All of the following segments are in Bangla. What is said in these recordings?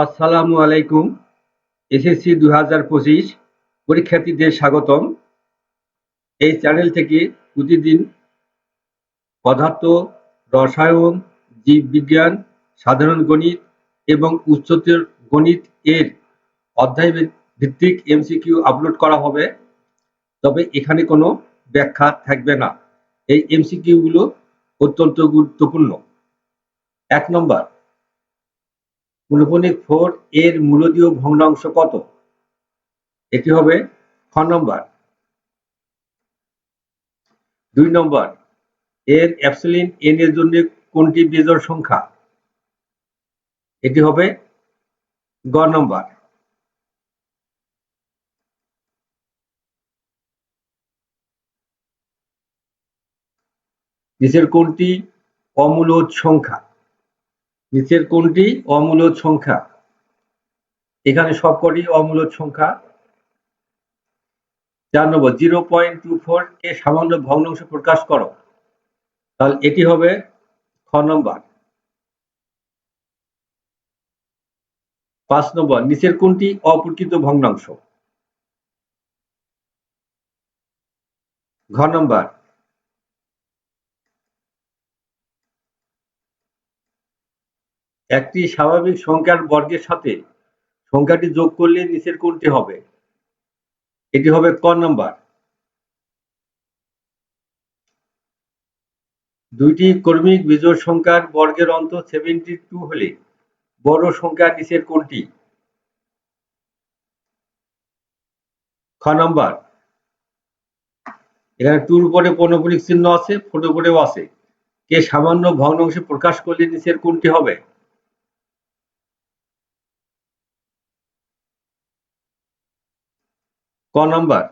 আসসালামু আলাইকুম। এসএসসি 2025 পরীক্ষার্থীদের স্বাগতম। এই চ্যানেল থেকে প্রতিদিন পদার্থ, রসায়ন, জীববিজ্ঞান, সাধারণ গণিত এবং উচ্চতর গণিত এর অধ্যায় ভিত্তিক এমসিকিউ আপলোড করা হবে। তবে এখানে কোনো ব্যাখ্যা থাকবে না। এই এমসিকিউ গুলো অত্যন্ত গুরুত্বপূর্ণ। 1 নম্বর, মূলফলক 4 এর মূলদীয় ভগ্নাংশ কত? এটি হবে খ নম্বর। 2 নম্বর, এর এপসিলন এন এর জন্য কোনটি বিজোড় সংখ্যা? এটি হবে গ নম্বর। নিচের কোনটি অমূলদ সংখ্যা? নিচের কোনটি অমূলদ সংখ্যা? এখানে সবকটি অমূলদ সংখ্যা। 4 নম্বর, 0.24 কে সামান্য ভগ্নাংশ প্রকাশ করো। তাহলে এটি হবে খ নম্বর। 5 নম্বর, নিচের কোনটি অপ্রকৃত ভগ্নাংশ? ঘ নম্বর। একটি স্বাভাবিক সংখ্যার বর্গের সাথে সংখ্যাটি যোগ করলে নিচের কোনটি হবে? এটি হবে ক নম্বর। দুইটি কর্মিক বিজোড় সংখ্যার বর্গের অন্তর 72 হলে বড় সংখ্যা নিচের কোনটি? খ নম্বর। এখানে টুর উপরে পৌনঃপুনিক চিহ্ন আছে, ফোর উপরেও আছে। কে সামান্য ভগ্নাংশে প্রকাশ করলে নিচের কোনটি হবে? ক নম্বর।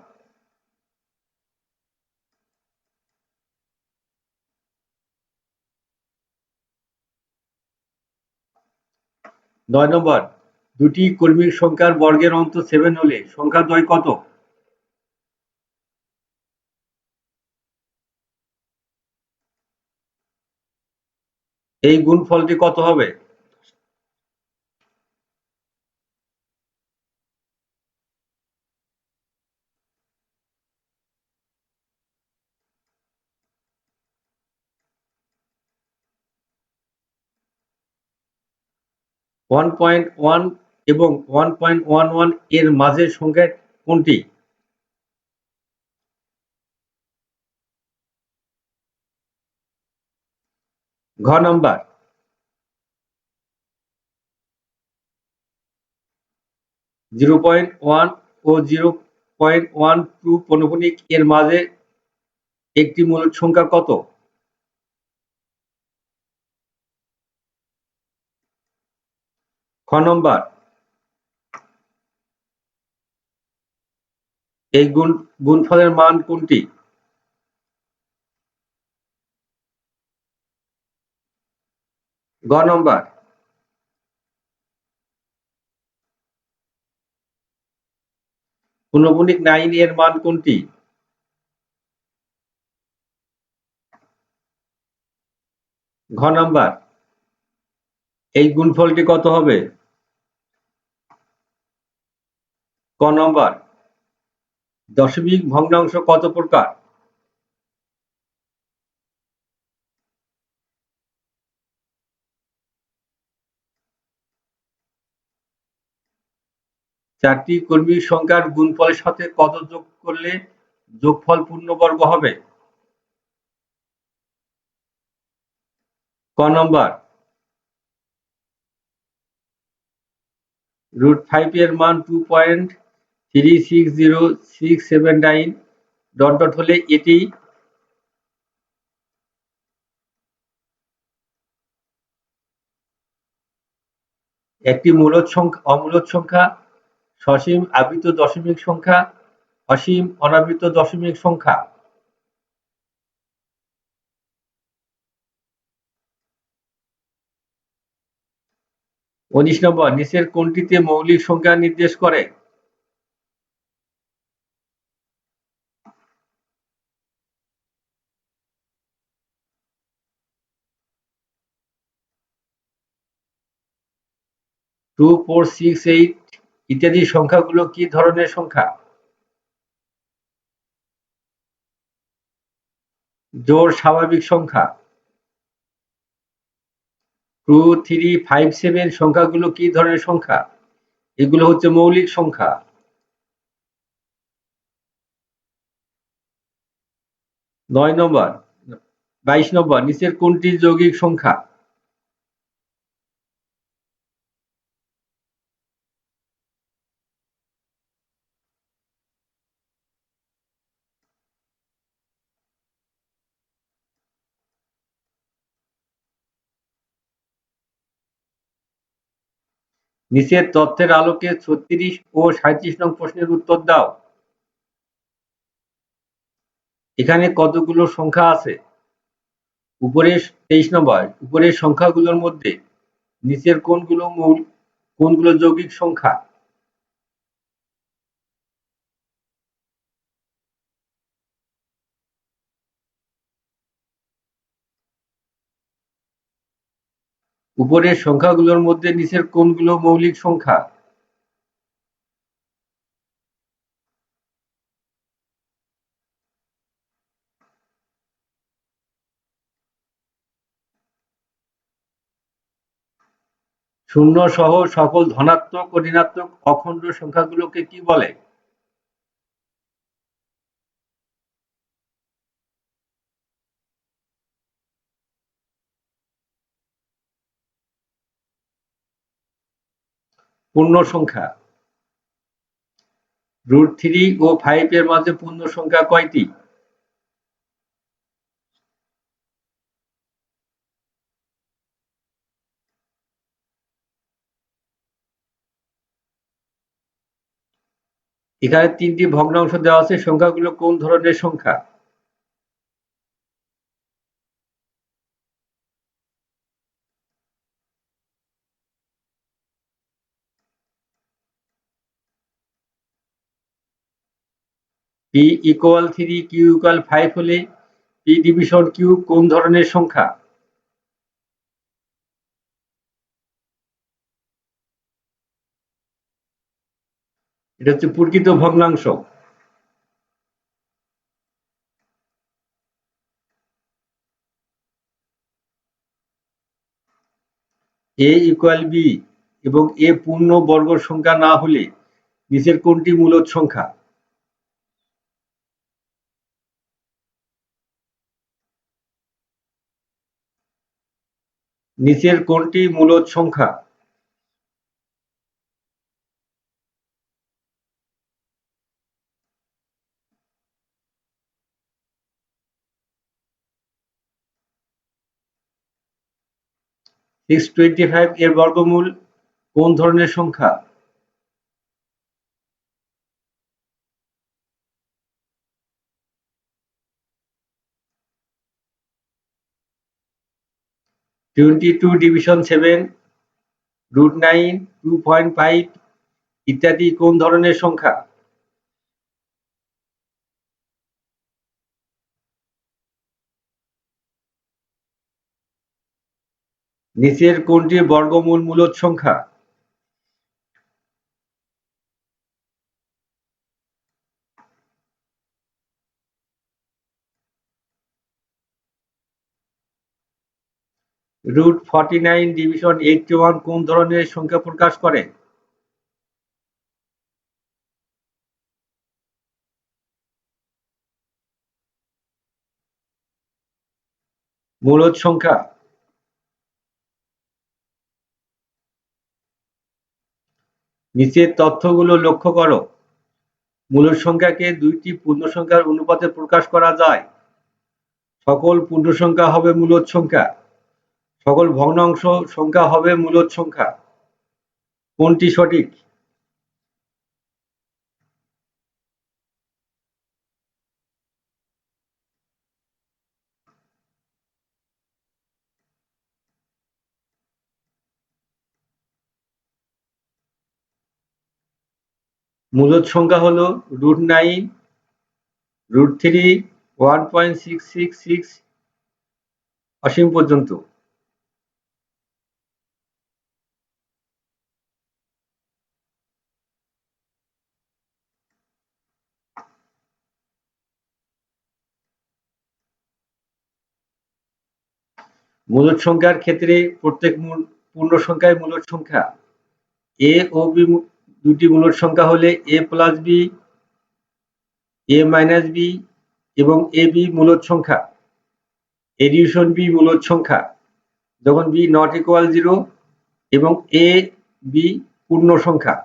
9 নম্বর, দুটি কর্মিক সংখ্যার বর্গের অন্তর 7 হলে সংখ্যাদ্বয় কত? এই গুণফলটি কত হবে? ওয়ান পয়েন্ট ওয়ান এবং 1.11 এর মাঝের সংখ্যা কোনটি? ঘ নম্বর। 0.1 ও 0.12 পৌনঃপুনিক এর মাঝে একটি মূলদ সংখ্যা কত? খ নম্বর। এই গুণফলের মান কোনটি? গ নম্বর। পৌনঃপুনিক 9 এর মান কোনটি? ঘ নম্বর। এই গুণফলটি কত হবে? ক নম্বর। দশমিক ভগ্নাংশ কত প্রকার? চারটি কর্মিক সংখ্যার গুণফলের সাথে কত যোগ করলে যোগফল পূর্ণবর্গ হবে? ক নম্বর। √5 এর মান 2.360679 ডট ডট হলে এটি একটি মূলদ সংখ্যা, অমূলদ সংখ্যা, সসীম আবৃত দশমিক সংখ্যা, অসীম অনাবৃত দশমিক সংখ্যা। 19 নম্বর, নিচের কোনটিতে মৌলিক সংখ্যা নির্দেশ করে? 2, 4, 6, 8 ইত্যাদি সংখ্যাগুলো কি ধরনের সংখ্যা? জোড় স্বাভাবিক সংখ্যা। 2, 3, 5, 7 সংখ্যাগুলো কি ধরনের সংখ্যা? এগুলো হচ্ছে মৌলিক সংখ্যা। 9 নম্বর 22 নম্বর নিচের কোনটি যৌগিক সংখ্যা? নিচের তথ্যের আলোকে 36 ও 37 নং প্রশ্নের উত্তর দাও। এখানে কতগুলো সংখ্যা আছে? উপরের 23 নম্বর উপরের সংখ্যাগুলোর মধ্যে নিচের কোনগুলো যৌগিক সংখ্যা? উপরের সংখ্যাগুলোর মধ্যে নিচের কোনগুলো মৌলিক সংখ্যা? শূন্য সহ সকল ধনাত্মক ও ঋণাত্মক অখণ্ড সংখ্যাগুলোকে কি বলে? পূর্ণ সংখ্যা। √3 ও 5 এর মাঝে পূর্ণ সংখ্যা কয়টি? এখানে 3টি ভগ্নাংশ দেওয়া আছে, সংখ্যাগুলো কোন ধরনের সংখ্যা? p=3, q=5 হলে p ডিভিশন q কোন ধরনের সংখ্যা? এটা হচ্ছে প্রকৃত ভগ্নাংশ। a=b এবং a পূর্ণ বর্গ সংখ্যা না হলে নিচের কোনটি মূলদ সংখ্যা? নিচের কোনটি মূলদ সংখ্যা? (625) এর বর্গমূল কোন ধরনের সংখ্যা? (22 ডিভিশন 7), √9, 2.5 ইত্যাদি কোন ধরনের সংখ্যা? নিচের কোনটির বর্গমূল মূলদ সংখ্যা? √49 ডিভিশন 81 কোন ধরনের সংখ্যা প্রকাশ করে? মূলদ সংখ্যা। নিচের তথ্যগুলো লক্ষ্য করো। মূলদ সংখ্যাকে দুইটি পূর্ণসংখ্যার অনুপাতে প্রকাশ করা যায়। সকল পূর্ণসংখ্যা হবে মূলদ সংখ্যা। সকল ভগ্নাংশ সংখ্যা হবে মূলদ সংখ্যা। কোনটি সঠিক? মূলদ সংখ্যা হলো √9, √3, 1.666 অসীম পর্যন্ত। মূলদ সংখ্যার ক্ষেত্রে প্রত্যেক পূর্ণ সংখ্যাই মূলদ সংখ্যা। এ ও বি দুটি মূলদ সংখ্যা হলে এ প্লাস বি, এ মাইনাস বি এবং এ বি মূলদ সংখ্যা। এডিশন বি মূলদ সংখ্যা যখন বি নট ইকুয়াল 0 এবং এ বি পূর্ণ সংখ্যা।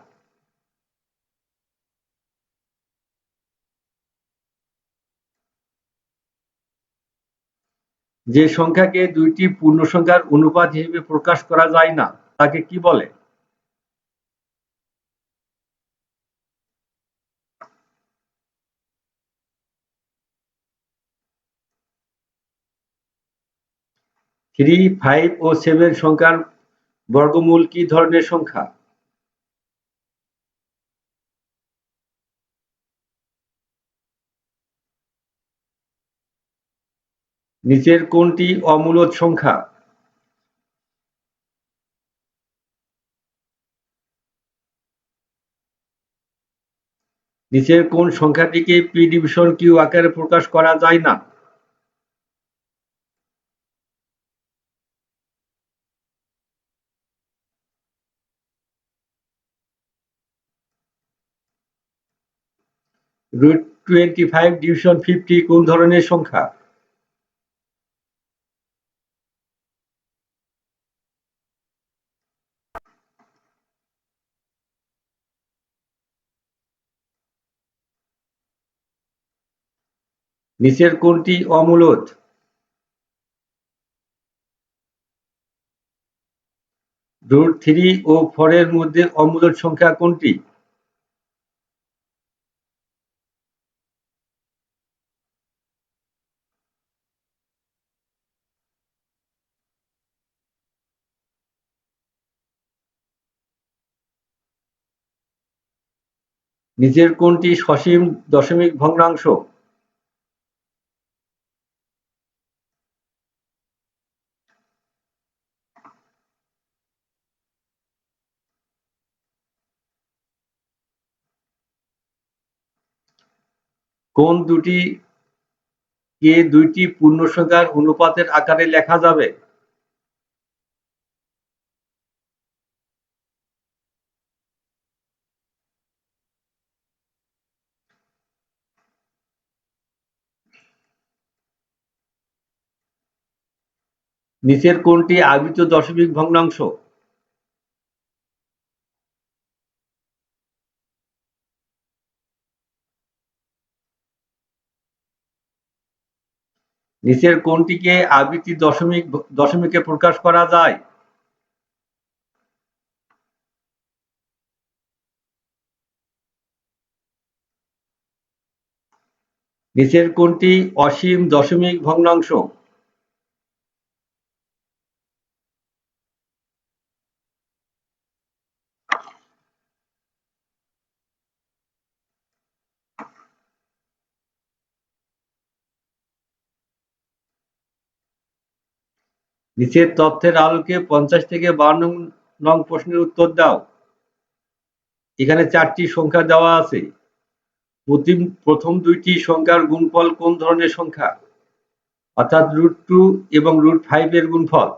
যে সংখ্যাকে দুইটি পূর্ণ সংখ্যার অনুপাত হিসেবে প্রকাশ করা যায় না তাকে কি বলে? 3, 5 ও 7 সংখ্যার বর্গমূল কি ধরনের সংখ্যা? নিচের কোনটি অমূলদ সংখ্যা? নিচের কোন সংখ্যাটিকে পি ডিভিশন কিউ আকারে প্রকাশ করা যায় না? √25 ডিভিশন 50 কোন ধরনের সংখ্যা? নিচের কোনটি অমূলদ? √3 ও 4 এর মধ্যে অমূলদ সংখ্যা কোনটি? নিচের কোনটি সসীম দশমিক ভগ্নাংশ? কোন দুটি কে দুইটি পূর্ণ সংখ্যার অনুপাতের আকারে লেখা যাবে? নিচের কোনটি আবৃত দশমিক ভগ্নাংশ? নিচের কোনটিকে আবৃত্তি দশমিকে প্রকাশ করা যায়? নিচের কোনটি অসীম দশমিক ভগ্নাংশ? নিচের তথ্যের আলোকে 50 থেকে 52 নং প্রশ্নের উত্তর দাও। এখানে 4টি সংখ্যা দেওয়া আছে। প্রথম দুইটি সংখ্যার গুণফল কোন ধরনের সংখ্যা? অর্থাৎ √2 এবং √5 এর গুণফল।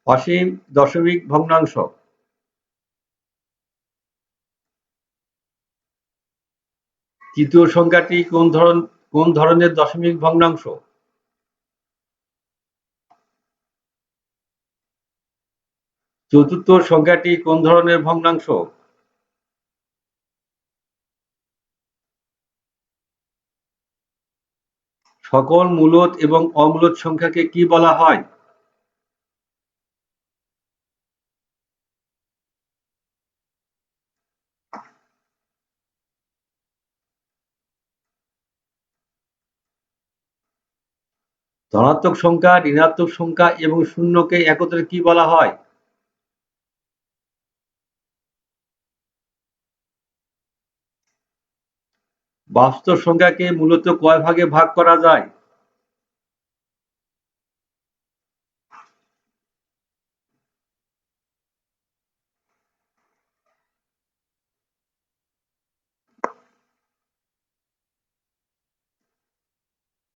অসীম দশমিক ভগ্নাংশ। তৃতীয় সংখ্যাটি কোন ধরনের দশমিক ভগ্নাংশ? চতুর্থ সংখ্যাটি কোন ধরনের ভগ্নাংশ? সকল মূলদ এবং অমূলদ সংখ্যাকে কি বলা হয়? ধনাত্মক সংখ্যা, ঋণাত্মক সংখ্যা এবং শূন্যকে একত্রে কি বলা হয়? বাস্তব সংখ্যাকে মূলত কয় ভাগে ভাগ করা যায়?